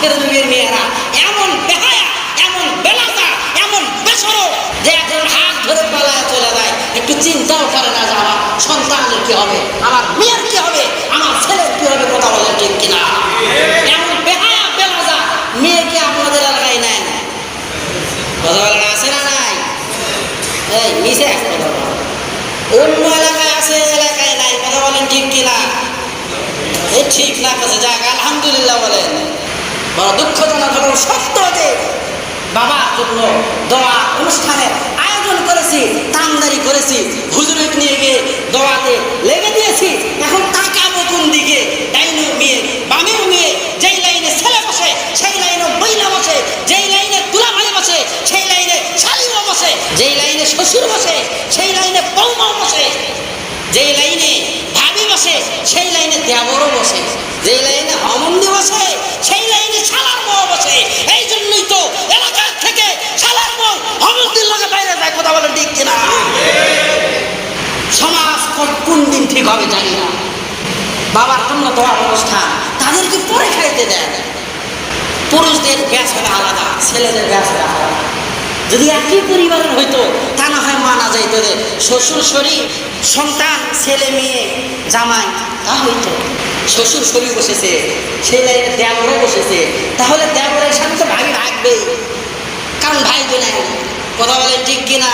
আজকের যুগের মেয়েরা এমন বেহায়া, এমন বেলাজা, এমন বেশরম যে এখন হাত ধরে পালায় চলে যায়, একটু চিন্তাও করে না যে আমার সন্তানের কি হবে, আমার মেয়ের কি হবে, আমার ছেলের কি হবে। কথা বলেন ঠিক কিনা? এমন বেহায়া বেলাজা মেয়েকে আপনাদের এলাকায় নেয় না। কথা বলেন আছে না নাই? এই মিশে এক কথা বলেন, অন্য এলাকায় আছে, এলাকায় নাই। কথা বলেন ঠিক কিনা? এই ঠিক না কাছে যাক আলহামদুলিল্লাহ বলেন। বড় দুঃখজনক হলো সত্য যে বাবার জন্য দোয়া অনুষ্ঠানের আয়োজন করেছি, তামদারি করেছি, হুজুরকে নিয়ে গিয়ে দোয়াতে লেগে দিয়েছি। এখন তাকাবো কোন দিকে? ডাইনেও মেয়ে, বামেও মেয়ে, যেই লাইনে ছেলে বসে সেই লাইনে মহিলা বসে, যেই লাইনে দুলাভাই বসে সেই লাইনে শালিও বসে, যেই লাইনে শ্বশুর বসে সেই লাইনে বৌমাও বসে, যেই লাইনে ভাবি বসে সেই লাইনে দেবরও বসে, যেই লাইনে হমন্দি বসে সেই লাইনে শালার বউ বসে। এই জন্যই তো এলাকার থেকে শালার বউ হমন্দির লোকে বাইরে যায়। কথা বলেন ঠিক কিনা? সমাজ কোন দিন ঠিক হবে জানি না। বাবার জন্য দোয়ার অনুষ্ঠান তাদেরকে পরে খাইতে দেয়। পুরুষদের ব্যাস হবে আলাদা, ছেলেদের ব্যাস হবে আলাদা। যদি একই পরিবারের হইতো তা না হয় মানা যাইতো যে শ্বশুর শরীর সন্তান ছেলে মেয়ে জামাই, তা হইতো। শ্বশুর শরীর বসেছে সেই লাইনে দেবরও বসেছে, তাহলে দেবরের সাথে তো ভাই রাখবেই, কারণ ভাই তো নাই। কথা বলেন ঠিক কিনা?